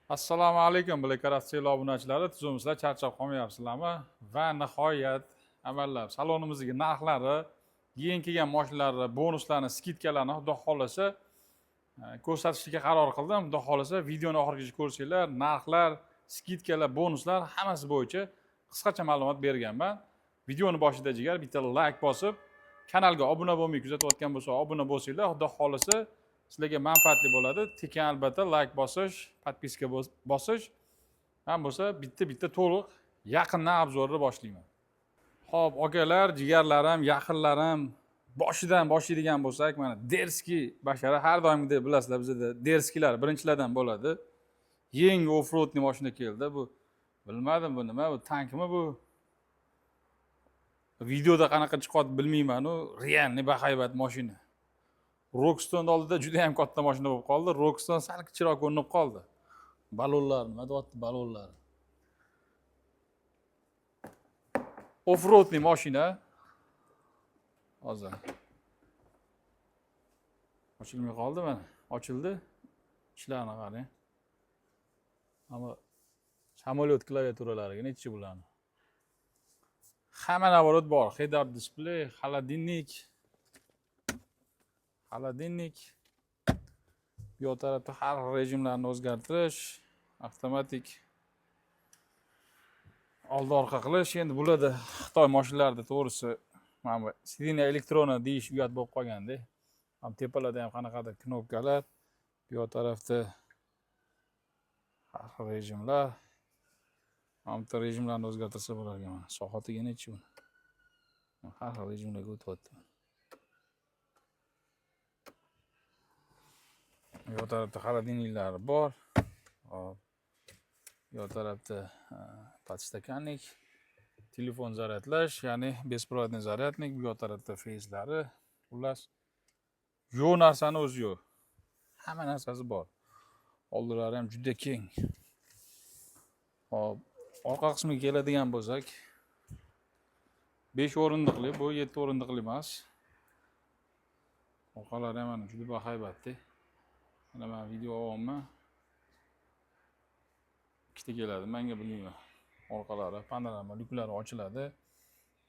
Assalomu alaykum, Blackaratsiya obunachilari, tuzumizlar charchab qolmayapsizlarmi? Va nihoyat amallar salonimizdagi narxlari, keyin kelgan mashinalarni, bonuslarni, skidkalarni xudo xolasa ko'rsatishga qaror qildim. Xudo xolasa videoni oxirigacha ko'rsanglar, narxlar, skidkalar, bonuslar hammasi bo'yicha qisqacha ma'lumot berganman. Videoni boshida jigar bitta like bosib, kanalga obuna bo'lmay kuzatayotgan bo'lsa, obuna bo'lsanglar, xudo xolasa sizlarga manfaatli bo'ladi. Tekin albatta like bosish, podpiska bosish. Ham bo'lsa bitta to'liq yaqindan obzorni boshlayman. Xo'p, akalar, jigarlarim, yaqinlarim, boshidan boshlaydigan bo'lsak, mana Derski bashara har doimgidek bilasizlar, bizda Derskilar birinchilardan bo'ladi. Yangi offroadni mashina keldi. Bu bilmadim bu nima, bu tankmi bu? Videoda qanaqa chiqadi bilmayman-u, realniy bahaybat mashina. Rockstone oldida juda ham katta mashina bo'lib qoldi. Rockstone sal kichikroq ko'rinib qoldi. Balonlar, nima deyapti balonlar. Offroadli mashina. Hozir. Ochilmay qoldi mana. Ochildi. Ishlarini qarang. Ammo samolyot klaviaturalariga nechi bularni. Hamma navorot bor. Head-up display, холодильник. Bu tarafda har xil rejimlarni o'zgartirish, avtomatik oldi orqa qilish. Endi bularda Xitoy mashinlarida to'g'risi mana bu sidina elektrona deyish uyat bo'lib qolganda. Ham tepalarda ham qanaqadir knopkalar, bu tarafda har xil rejimlar. Hamma rejimlarni o'zgartirsa bo'lar ekan. Soatiga nechi buni? Har xil rejimlarga o'tyapti. Bu tarafda холодильниклari bor. Hop. Bu tarafda podstakannik, telefon zaryadlash, ya'ni besprovодный zaryadnik, bu tarafda feyslari, xullas yo'q narsani o'zi yo'q. Hamma narsasi bor. Oldilari ham juda keng. Hop, orqa qismiga keladigan bo'lsak, 5 o'rindiqli, bu 7 o'rindiqli emas. Orqalari ham mana juda bahaybatda. Mana men video olyapman. Ikkita keladi, menga bilmayman. Orqalari, panorama lyuklari ochiladi.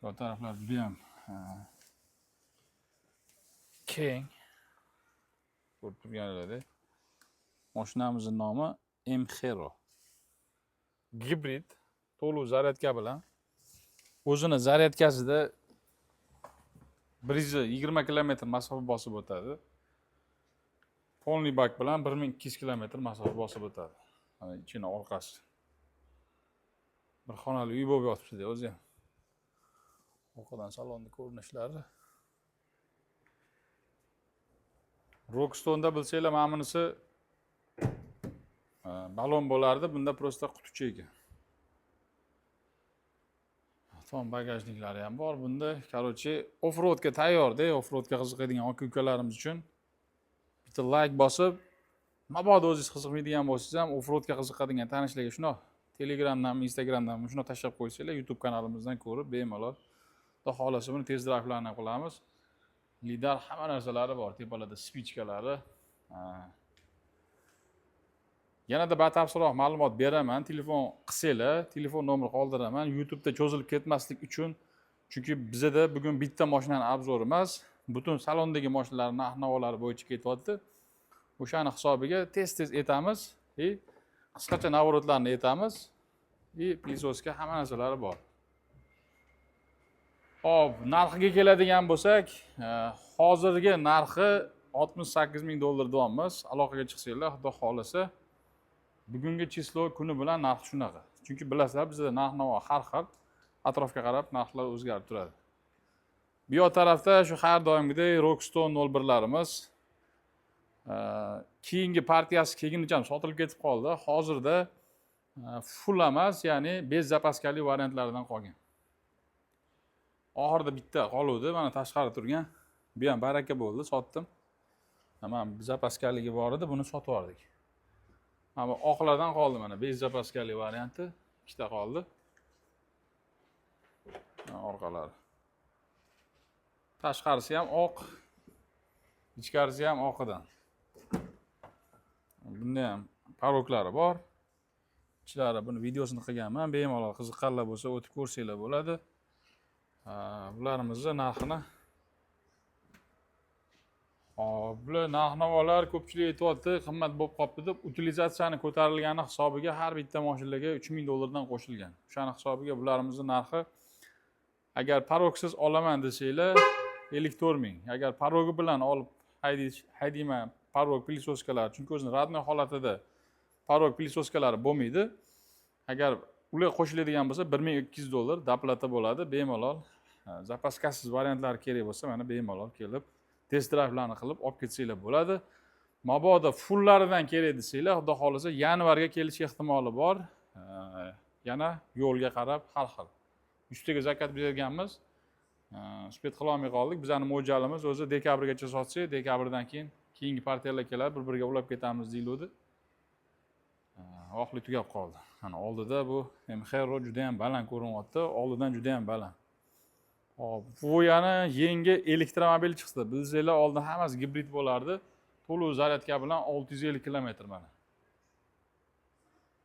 Bu taraflar juda ham keng. Ko'rib turganinglardek. Mashinamizning nomi M-Hero. Gibrid, to'liq zaryadka bilan. O'zini zaryadkasida 120 km masofa bosib o'tadi. Polniy bak bilan 1200 km masofa bosib o'tadi. Mana ichini orqasi. Bir xonali uy bo'lib yotibdi o'zi ham. Orqadan salonning ko'rinishlari. Rockstone'da bilsanglar, mana bunisi balon bo'lardi, bunda prosta quticha ekan. Tom bagajniklari ham bor bunda. Короче, offroadga tayyor-da, offroadga qiziqadigan aka-ukalarimiz uchun bitta like bosib, mabodo o'zingiz qiziqmaydigan bo'lsangiz ham offroadga qiziqadigan tanishlarga shuna Telegramdan, Instagramdan shuna tashlab qo'ysanglar, YouTube kanalimizdan ko'rib bemalol xudo xolasa buni tez drive'larni qilamiz. Lidar hamma narsalari bor, tepalarda spichkalari. Yanada batafsilroq ma'lumot beraman. Telefon qilsanglar, telefon nomerini qoldiraman. YouTube'da cho'zilib ketmaslik uchun. Chunki bizda bugun bitta mashinaning obzori emas, butun salondagi mashinalar narx-navolari bo'yicha ketyapti. O'shani hisobiga tez-tez aytamiz, qisqacha navorotlarni aytamiz. Plysoska hamma narsalari bor. Hop, narxiga keladigan bo'lsak, hozirgi narxi $68,000 deyapmiz. Aloqaga chiqsanglar, xudo xolasa bugungi chislo kuni bilan narx shunaqa. Chunki bilasizlar, bizda narx-navo har xil, atrofga qarab narxlar o'zgarib turadi. Bu tarafda shu har doimgidek Rockstone 01larimiz. Keyingi partiyasi kelgunicha sotilib ketib qoldi. Hozirda full emas, ya'ni bez zapaskali variantlaridan qolgan. Oxirida bitta qoluvdi, mana tashqarida turgan. Bu ham baraka bo'ldi, sotdim. Mana zapaskaligi bor edi, buni sotib yubordik. Mana oqlardan qoldi, mana bez zapaskali varianti ikkita qoldi. Orqalari. Tashqarisi ham oq, ichkarisi ham oqidan. Bunda ham paroklari bor. Ichlari buni videosini qilganman. Bemalol qiziqqanlar bo'lsa o'tib ko'rsanglar bo'ladi. Bularimizni narxini hop, bular narx-navolar ko'pchilik aytyapti, qimmat bo'lib qolibdi deb, utilizatsiyani ko'tarilgani hisobiga har bitta mashinaga 3000 dollardan qo'shilgan. O'shaning hisobiga bularimizni narxi agar paroksiz olaman desanglar 54 ming. Agar parogi bilan olib haydayman, parog pilisoskalar, chunki o'zini radnoy holatida parog pilisoskalari bo'lmaydi. Agar ular qo'shiladigan bo'lsa 1200 dollar doplata bo'ladi, bemalol. Zapaskasiz variantlari kerak bo'lsa, mana bemalol kelib test drayvlarni qilib olib ketsanglar bo'ladi. Mabodo fullaridan kerak desanglar, xudo xolasa yanvarga kelish ehtimoli bor. Yana yo'lga qarab har xil. Ustiga zakat berganmiz. Uspet qila olmay qoldik. Bizning mo'ljalimiz o'zi dekabrgacha sotsak, dekabrdan keyin keyingi partiyalar keladi, bir-biriga ulab ketamiz deyildi. Oxli tugab qoldi. Mana oldida bu MHR juda ham baland ko'rinyapti, oldidan juda ham baland. Hop, bu yana yangi elektromobil chiqdi. Bilsanglar, oldin hammasi gibrid bo'lardi. To'liq zaryadka bilan 650 kilometr mana.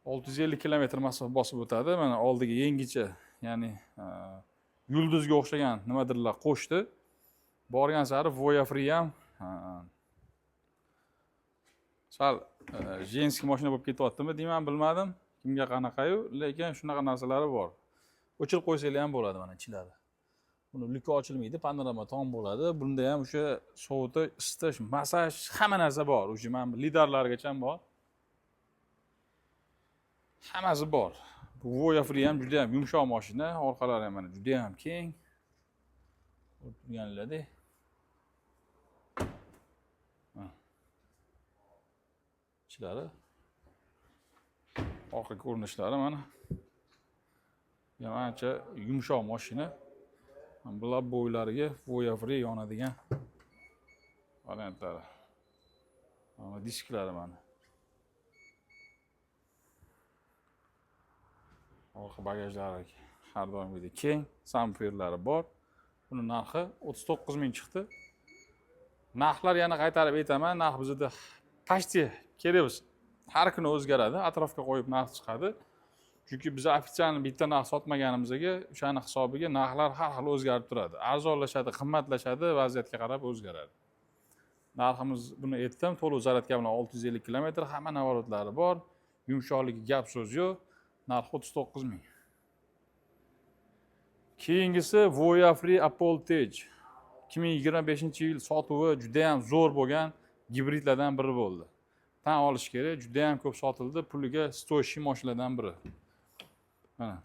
650 kilometr masofa bosib o'tadi. Mana oldiga yangicha, ya'ni yulduzga o'xshagan nimadirlar qo'shdi. Borgan sari Voya Free ham sal jenskiy mashina bo'lib ketyaptimi deyman, bilmadim. Kimga qanaqayu, lekin shunaqa narsalari bor. O'chirib qo'ysanglar ham bo'ladi mana ichlari. Buni luki ochilmaydi, panorama tom bo'ladi. Bunda ham o'sha sovutish, isitish, massaj, hamma narsa bor. O'sha men lidarlargacha ham bor. Hammasi bor. Bu Voya Free ham juda ham yumshoq mashina, orqalari ham mana juda ham keng. O'tirganlarda. Ichlari orqa ko'rinishlari mana. Ancha yumshoq mashina. Bular bo'ylariga Voya Free yonadigan variantlari. Mana disklari mana. Orqa bagajlari har doimgidek keng, samferlari bor. Buni narxi 39 ming chiqdi. Narxlar yana qaytarib aytaman, narx bizda pashti kerak bo'lsa har kuni o'zgaradi, atrofga qo'yib narx chiqadi. Chunki biz ofitsial bitta narx sotmaganimizga, o'shani hisobiga narxlar har xil o'zgarib turadi. Arzonlashadi, qimmatlashadi, vaziyatga qarab o'zgaradi. Narximiz buni aytdim, to'liq zaryadka bilan 650 kilometr, hamma navaratlari bor. Yumshoqligi gap so'z yo'q. Narxi 39 ming. Keyingisi Voya Free Apollo Tej. 2025-yil sotuvi juda ham zo'r bo'lgan gibridlardan biri bo'ldi. Tan olish kerak, juda ham ko'p sotildi, puliga stoyshi mashinalardan biri. Mana.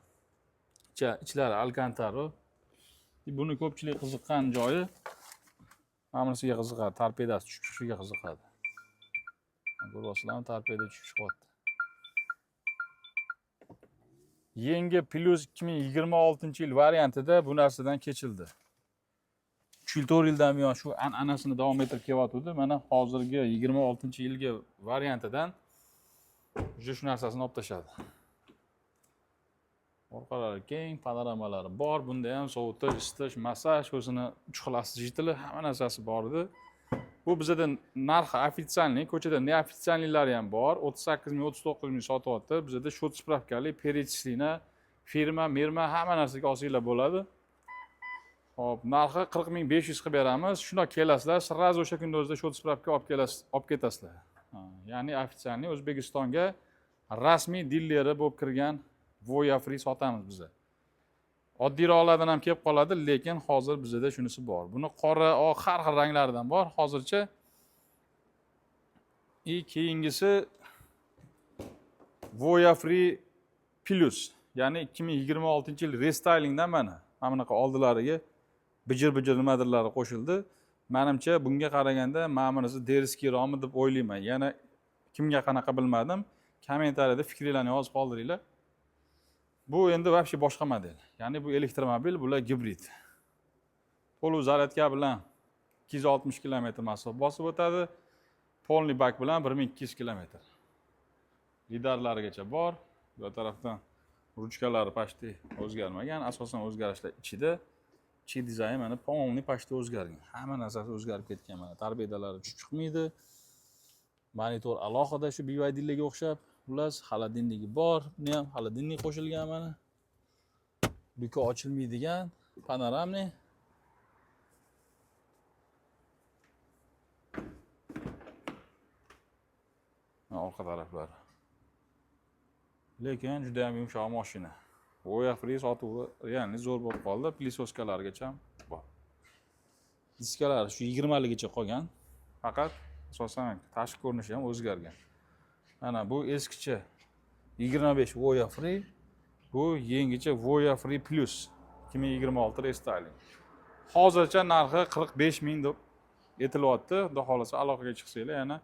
Ichlari Alcantara. Buni ko'pchilik qiziqqan joyi, hammasiga qiziqadi, torpedasi tushishiga qiziqadi. Ko'ryapsizlarmi, torpeda tushyapti. Yangi Plus 2026-yil variantida bu narsadan kechildi. 3-4 yildan buyon shu an'anasini davom ettirib kelyapti. Mana hozirgi 26-yilgi variantidan shu narsasini olib tashadi. Orqalari keng, panoramalari bor. Bunda ham sovutish, isitish, massaj, o'zini 3 xil освежитель, hamma narsasi bor edi. Bu bizda narxi ofitsialniy, ko'chada neofitsialniylari ham bor. 38 ming, 39 ming sotyapti. Bizda shot spravkali, перечисление, firma, merma, hamma narsaga olsanglar bo'ladi. Hop, narxi 40.500 qilib beramiz. Shuna kelasizlar, sразу o'sha kunda o'zida shot spravka olib ketasizlar. Ya'ni ofitsialniy O'zbekistonga rasmiy dilleri bo'lib kirgan Voya Free sotamiz biz. Oddiyroqlardan ham kelib qoladi, lekin hozir bizda shunisi bor. Buni qora, oq, har xil ranglardan bor hozircha. Keyingisi Voya Free Plus, ya'ni 2026-yil restylingdan mana bunaqa oldilariga bijir-bijir nimadirlari qo'shildi. Menimcha bunga qaraganda ma'munisi deriskiyroqmi deb o'ylayman. Yana kimga qanaqa bilmadim. Kommentariyada fikringizni yozib qoldiringlar. Bu endi vobshe boshqa model. Ya'ni bu elektromobil, bular gibrid. To'liq zaryadka bilan 260 kilometr masofa bosib o'tadi. Polni bak bilan 1200 kilometr. Lidarlarigacha bor. Bu tarafdan ruchkalari pashti o'zgarmagan, asosan o'zgarishlar ichida. Ichi dizayn mana polni pashti o'zgargan. Hamma narsasi o'zgarib ketgan mana. Torbedalari chiqmaydi. Monitor alohida shu BYD-larga o'xshab, Xullas, xolodilnigi bor. Buni ham xolodilnik qo'shilgan mana. Luka ochilmaydigan, panoramniy. Orqa taraflari. Lekin juda ham yumshoq mashina. Voya free sotuvi ya'ni zo'r bo'lib qoldi. Plisoskalargacha bor. Diskalar shu 20 ligacha qolgan. Faqat asosan tashqi ko'rinishi ham o'zgargan. Mana bu eskicha 25 Voya free. Bu yangicha Voya free plus 2026 restyling. Hozircha narxi 45 ming deb aytilyapti. Xudo xolasa aloqaga chiqsanglar yana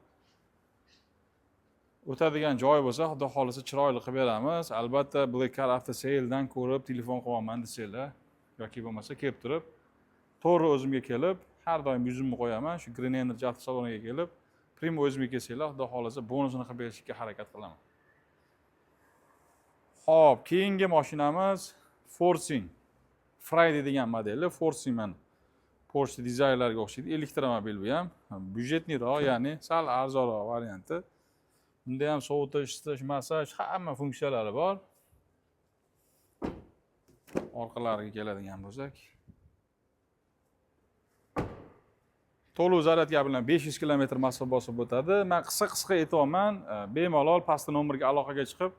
o'tadigan joy bo'lsa, xudo xolasa chiroyli qilib beramiz. Albatta, Black Car After Sale'dan ko'rib telefon qilaman desanglar yoki bo'lmasa kelib turib, to'g'ri o'zimga kelib, har doim yuzimni qo'yaman. Shu Green Energy avtosaloniga kelib, prim o'zimga kelsanglar, xudo xolasa bonusini qilib berishga harakat qilaman. Xo'p, keyingi mashinamiz Forcing Friday degan modeli. Forcing mana Porsche dizaynlariga o'xshaydi. Elektromobil bu ham. Byudjetniroq, ya'ni sal arzonroq varianti. Bunda ham sovutish, isitish, massaj, hamma funksiyalari bor. Orqalariga keladigan bo'lsak, to'lov zaryadka bilan 500 km masofani bosib o'tadi. Men qisqa aytyapman, bemalol pastki nomerga aloqaga chiqib,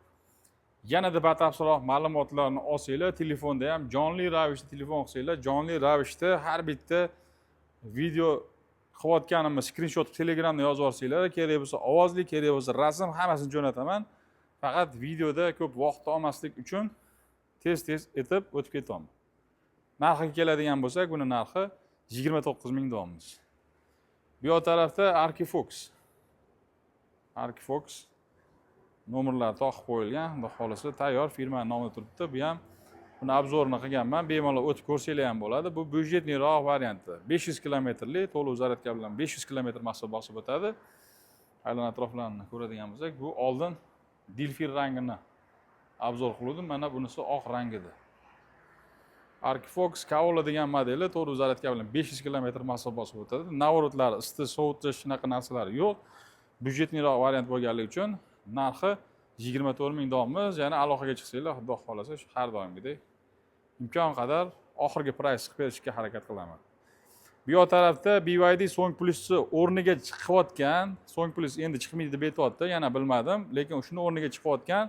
yanada batafsilroq ma'lumotlarni olsanglar, telefonda ham jonli ravishda telefon qilsanglar, jonli ravishda har bitta video qilayotganimni skrinshot Telegramda yozib olsanglar, kerak bo'lsa ovozli, kerak bo'lsa rasm, hammasini jo'nataman. Faqat videoda ko'p vaqt olmaslik uchun tez etib o'tib ketaman. Narxiga keladigan bo'lsak, buni narxi 29 ming deyapmiz. Bu yoq tarafda Arkifox nomerlar toqib qo'yilgan. Xudo xolasa tayyor firma nomi turibdi. Bu ham buni obzorini qilganman. Bemalol o'tib ko'rsanglar ham bo'ladi. Bu byudjetniroq varianti. 500 kilometrlik to'lov zaryadka bilan 500 kilometr masofa bosib o'tadi. Aylan atroflarini ko'radigan bo'lsak, bu oldin Dilfir rangini obzor qildim. Mana bunisi oq rangida. Arkifox Kaola degan modeli to'lov zaryadka bilan 500 kilometr masofa bosib o'tadi. Navorotlari, isitish, sovutish shunaqa narsalar yo'q. Byudjetniroq variant bo'lganligi uchun narxi 24 ming deyapmiz. Yana aloqaga chiqsanglar, xudo xolasa shu har doimgidek imkon qadar oxirgi price qilib berishga harakat qilaman. Bu yoq tarafda BYD Song Plus'ni o'rniga chiqayotgan, Song Plus endi chiqmaydi deb aytayapti, yana bilmadim, lekin shuni o'rniga chiqayotgan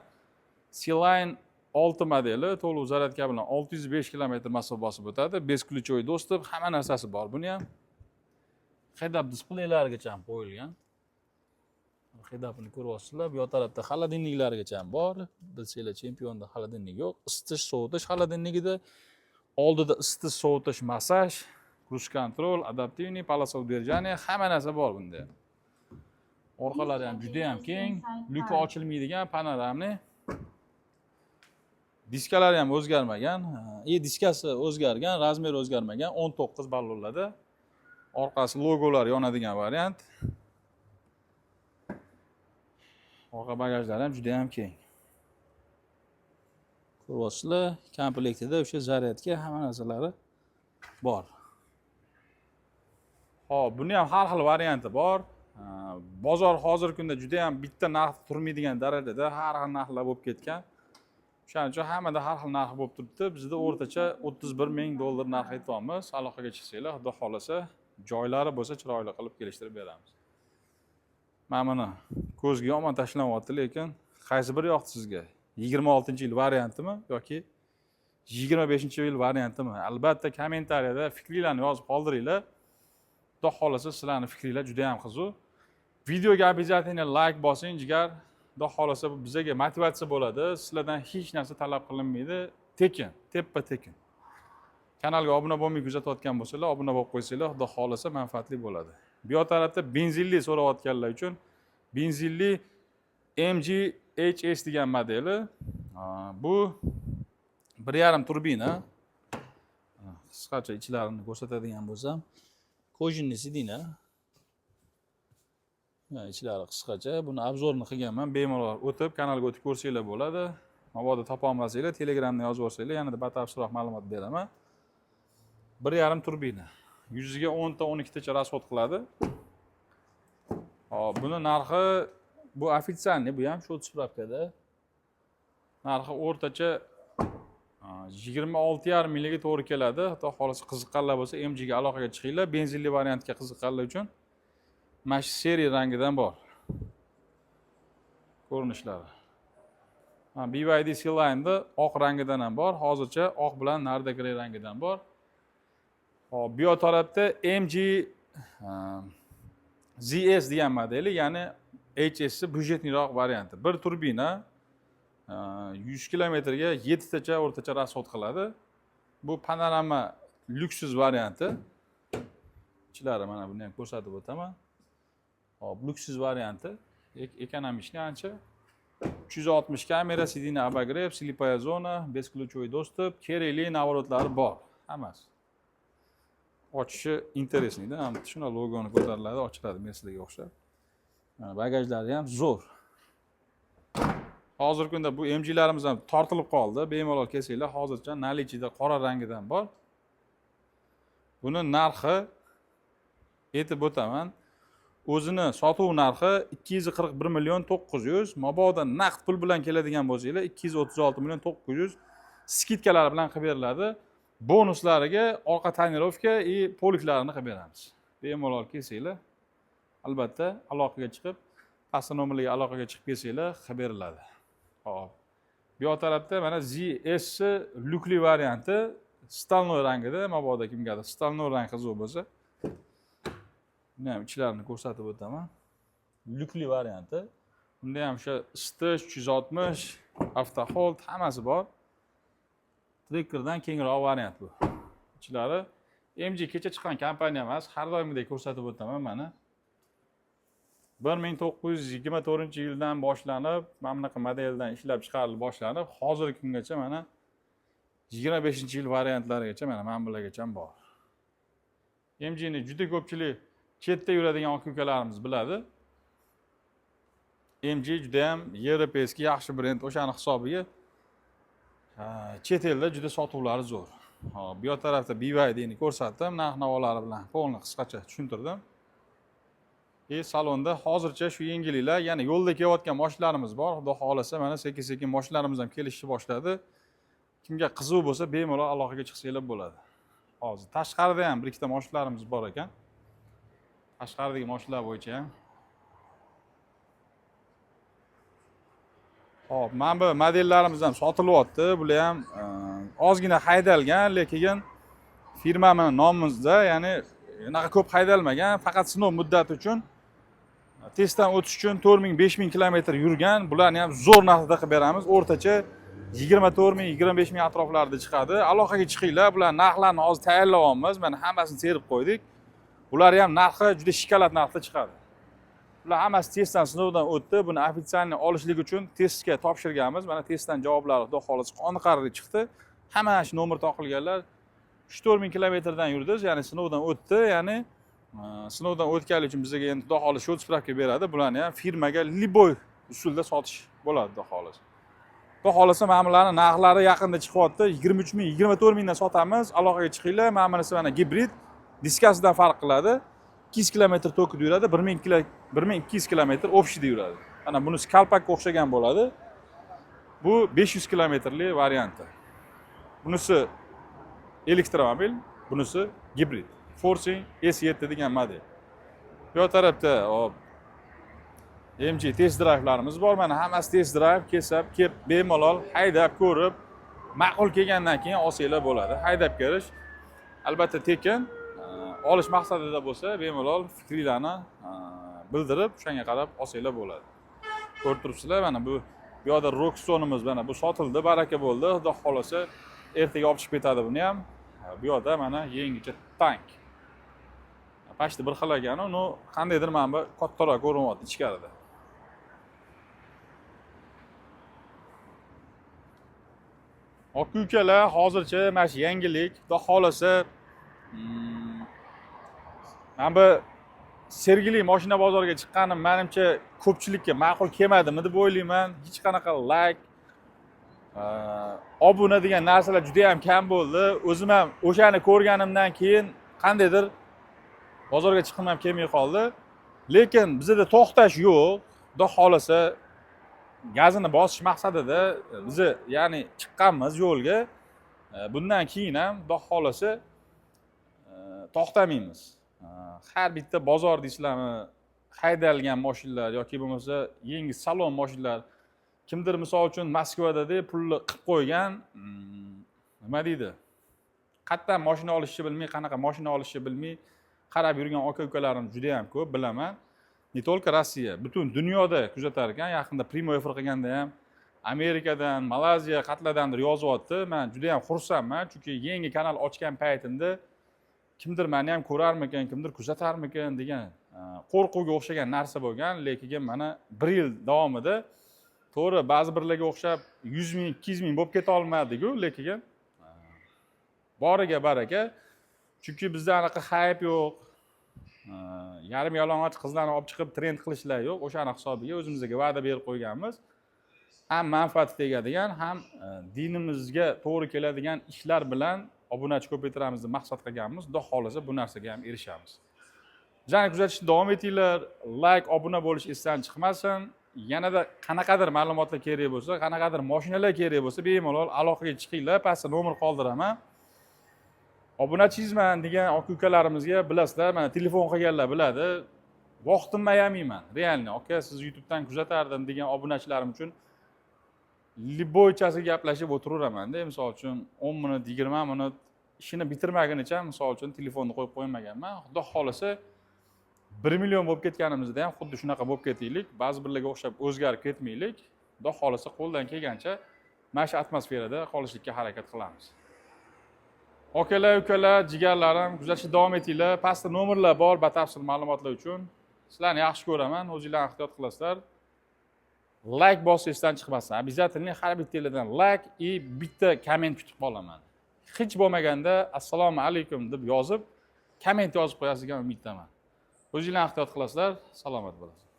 C-Line 6 modeli to'lov zaryadka bilan 605 km masofa bosib o'tadi. Besключовой достуp, hamma narsasi bor. Buni ham head-up displeylargacha ham qo'yilgan. Head-upni ko'ryapsizlar. Bu yoq tarafda xolodilniklarigacha ham bor. Bilsanglar, chempionda xolodilnik yo'q. Isitish, sovutish xolodilnigida, oldida isitish, sovutish, massaj, cruise control, adaptivniy, polosa удержания, hamma narsa bor bunda. Orqalari ham juda ham keng, luka ochilmaydigan, panoramniy. Diskalari ham o'zgarmagan. Diskasi o'zgargan, razmeri o'zgarmagan, 19 ballonlarda. Orqasi logolar yonadigan variant. Orqa bagajlari ham juda ham keng. Ko'ryapsizlar, komplektida o'sha zaryadka hamma narsalari bor. Xo'p, buni ham har xil varianti bor. Bozor hozirgi kunda juda ham bitta narx turmaydigan darajada har xil narxlar bo'lib ketgan. Shuning uchun hammada har xil narx bo'lib turibdi. Bizda o'rtacha 31 ming dollar narx aytamiz. Aloqaga chiqsanglar, xudo xolasa, joylari bo'lsa chiroyli qilib kelishtirib beramiz. Mana buni ko'zga yomon tashlanyapti, lekin qaysi biri yoqdi sizga? 26-yil variantimi yoki 25-yil variantimi? Albatta kommentariyada fikringizni yozib qoldiringlar. Xudo xolasa, sizlarning fikringiz juda ham qiziq. Videoga обязательно like bosing, jigar. Xudo xolasa bu bizga motivatsiya bo'ladi. Sizlardan hech narsa talab qilinmaydi. Tekin, teppa tekin. Kanalga obuna bo'lmay kuzatayotgan bo'lsanglar, obuna bo'lib qo'ysanglar, xudo xolasa manfaatli bo'ladi. Bu yoq tarafda benzinli so'rayotganlar uchun benzinli MG HS degan modeli. Bu 1.5 turbina. Qisqacha ichlarini ko'rsatadigan bo'lsam, kojinli sidina. İçlari qisqacha. Buni obzorini qilganman. Bemalol o'tib, kanalga o'tib ko'rsanglar bo'ladi. Mabodo topa olmasanglar, Telegramda yozib olsanglar, yanada batafsilroq ma'lumot beraman. 1.5 turbina. 100 ga 10 ta 12 tacha rasxod qiladi. Hop, buni narxi bu официальный, bu ham shot spravkada. Narxi o'rtacha 26,5 mingga to'g'ri keladi. Xudo xolisi qiziqqanlar bo'lsa, MG ga aloqaga chiqinglar. Benzinli variantga qiziqqanlar uchun mana shu seriya rangidan bor. Ko'rinishlari. BYD Sealine'da oq rangidan ham bor. Hozircha oq bilan narda grey rangidan bor. Hop, bu tarafda MG ZS degan modeli, ya'ni HS byudjetniroq varianti. Bir turbina 100 kilometrga 7 tacha o'rtacha rasxod qiladi. Bu panorama lyuksiz varianti. Ichlari mana buni ham ko'rsatib o'taman. Hop, lyuksiz varianti. Ekonomishni ancha. 360 kamera, sidina обогрев, слепая zona, бесключевой достуp, kerakli navorotlari bor. Hammasi. Ochishi interesnida. Shuna logoni ko'tariladi, ochiladi Mercedesga o'xshab. Mana bagajlari ham zo'r. Hozirgi kunda bu MG'larimiz ham tortilib qoldi. Bemalol kelsanglar, hozircha nalichida qora rangidan bor. Buni narxi aytib o'taman. O'zini sotuv narxi 241 million 900, mabodo naqd pul bilan keladigan bo'lsanglar 236 million 900 skidkalar bilan qilib beriladi. Bonuslariga orqa tonirovka va poliklarini qilib beramiz. Bemalol kelsanglar, albatta aloqaga chiqib, pastki nomerlarga aloqaga chiqib kelsanglar, qilib beriladi. Hop. Bu tarafda mana ZS lyukli varianti, stolnoy rangida, mabodo kimgadir stolnoy rang qiziq bo'lsa, buni ham ichlarini ko'rsatib o'taman. Lyukli varianti. Bunda ham o'sha isitish 360, avtohold hammasi bor. Trekkerdan kengroq variant bu. Ichlari MG kecha chiqqan kompaniya emas, har doimgidek ko'rsatib o'taman mana. 1924-yildan boshlanib, mana bunaqa modeldan ishlab chiqarilib boshlanib, hozirgi kungacha mana 25-yil variantlarigacha mana bulargacha bor. MG ni juda ko'pchilik chetda yuradigan aka-ukalarimiz biladi. MG juda ham yevropeyskiy yaxshi brend, o'shani hisobiga chet elda juda sotuvlari zo'r. Hop, bu tarafda BYD ni ko'rsatdim, narx-navolari bilan to'liq qisqacha tushuntirdim. Salonda hozircha shu yengilliklar, ya'ni yo'lda kelayotgan mashinalarimiz bor. Xudo xolasa mana sekin-sekin mashinalarimiz ham kelishni boshladi. Kimga qiziq bo'lsa, bemalol aloqaga chiqsanglar bo'ladi. Hozir tashqarida ham bir ikkita mashinalarimiz bor ekan. Tashqaridagi mashinalar bo'yicha ham. Hop, mana bu modellarimiz ham sotilyapti. Bular ham ozgina haydalgan, lekin firmamiz nomimizda, ya'ni unaqa ko'p haydalmagan, faqat sinov muddati uchun testdan o'tish uchun 4000-5000 kilometr yurgan. Bularni ham zo'r narxda qilib beramiz. O'rtacha 24000-25000 atroflarida chiqadi. Aloqaga chiqinglar. Bular narxlarni hozir tayyorlayapmiz. Mana hammasini terib qo'ydik. Bular ham narxi juda shikolat narxda chiqadi. Bular hammasi testdan sinovdan o'tdi. Buni ofitsialni olishlik uchun testga topshirganmiz. Mana testdan javoblari xudo xolisi qoniqarli chiqdi. Hamma shu nomer taqilganlar 3-4000 kilometrdan yurdi, ya'ni sinovdan o'tdi, ya'ni sinovdan o'tganlik uchun bizga endi xudo xolisi shot spravka beradi. Bularni ham firmaga liboy usulda sotish bo'ladi xudo xolisi. Xudo xolisi mana bularning narxlari yaqinda chiqyapti. 23 ming, 24 mingdan sotamiz. Aloqaga chiqinglar. Mana bunisi mana gibrid, diskasidan farq qiladi. 200 kilometr tokida yuradi, 1200 kilometr общийda yuradi. Mana bunisi kalpakka o'xshagan bo'ladi. Bu 500 kilometrli varianti. Bunisi elektromobil, bunisi gibrid. Forcing S7 degan model. Bu tarafda hop MG test drive'larimiz bor. Mana hammasi test drive, kelib bemalol haydab ko'rib, ma'qul kelgandan keyin olsanglar bo'ladi. Haydab ko'rish albatta tekin. Olish maqsadida bo'lsa, bemalol fikringizni bildirib, o'shanga qarab olsanglar bo'ladi. Ko'rib turibsizlar, mana bu yoqda Rockstone'imiz mana bu sotildi, baraka bo'ldi. Xudo xolasa ertaga olib chiqib ketadi buni ham. Bu yoqda mana yangicha tank. Pashti bir xil ekan, uni qandaydir mana bu kattaroq ko'rinyapti ichkarida. Aka-ukalar, hozircha mana shu yangilik, xudo xolasa mana bu Sergeli mashina bozoriga chiqqanim menimcha ko'pchilikka ma'qul kelmadimi deb o'ylayman. Hech qanaqa like, obuna degan narsalar juda ham kam bo'ldi. O'zim ham o'shani ko'rganimdan keyin qandaydir bozorga chiqqim ham kelmay qoldi. Lekin bizda to'xtash yo'q. Xudo xolasa gazini bosish maqsadida biz ya'ni chiqqanmiz yo'lga. Bundan keyin ham Xudo xolasa to'xtamaymiz. Har bitta bozor deysizlarmi, haydalgan mashinalar yoki bo'lmasa yengil salon mashinalar kimdir misol uchun Moskvada pulni qilib qo'ygan, nima deydi? Qayerdan mashina olishni bilmay, qanaqa mashina olishni bilmay qarab yurgan aka-ukalarim juda ham ko'p, bilaman. Ne только Rossiya, butun dunyoda kuzatar ekan. Yaqinda prямой efir qilganda ham Amerikadan, Malayziya qatladandir yozyapti. Men juda ham xursandman, chunki yangi kanal ochgan paytimda kimdir meni ham ko'rarmikan, kimdir kuzatarmikan degan qo'rquvga o'xshagan narsa bo'lgan, lekin mana 1 yil davomida to'g'ri ba'zi birlarga o'xshab 100 ming, 200 ming bo'lib keta olmadik-ku, lekin boriga baraka. Chunki bizda anaqa hype yo'q. Yarim yalang'och qizlarni olib chiqib trend qilishlar yo'q. O'shani hisobiga o'zimizga va'da berib qo'yganmiz. Ham manfaati tegadigan, ham dinimizga to'g'ri keladigan ishlar bilan obunachi ko'paytiramiz deb maqsad qilganmiz. Xudo xolasa bu narsaga ham erishamiz. Bizani kuzatishda davom etinglar. Like, obuna bo'lish esdan chiqmasin. Yanada qanaqadir ma'lumotlar kerak bo'lsa, qanaqadir mashinalar kerak bo'lsa, bemalol aloqaga chiqinglar. Pastda nomer qoldiraman. Obunachingizman degan aka-ukalarimizga bilasizlar, mana telefon qilganlar biladi. Vaqtimni ayamayman. Realni, aka, siz YouTubedan kuzatardim degan obunachilarim uchun liboychasi gaplashib o'tiraveraman-da. Misol uchun 10 minut, 20 minut ishini bitirmagunicha misol uchun telefonni qo'yib qo'ymaganman. Xudo xolasa 1 million bo'lib ketganimizda ham xuddi shunaqa bo'lib ketaylik. Ba'zi birlarga o'xshab o'zgarib ketmaylik. Xudo xolasa qo'ldan kelgancha mana shu atmosferada qolishlikka harakat qilamiz. Okalar, ukalar, jigarlarim, kuzatishda davom etinglar. Pastda nomerlar bor batafsil ma'lumotlar uchun. Sizlarni yaxshi ko'raman, o'zingizlarni ehtiyot qilasizlar. Like bosishdan chiqmasin. Обязательно har bittalardan like и bitta komment kutib qolaman. Hech bo'lmaganda assalomu alaykum deb yozib, komment yozib qo'yasiz degan umiddaman. O'zingizlarni ehtiyot qilasizlar, salomat bo'lasiz.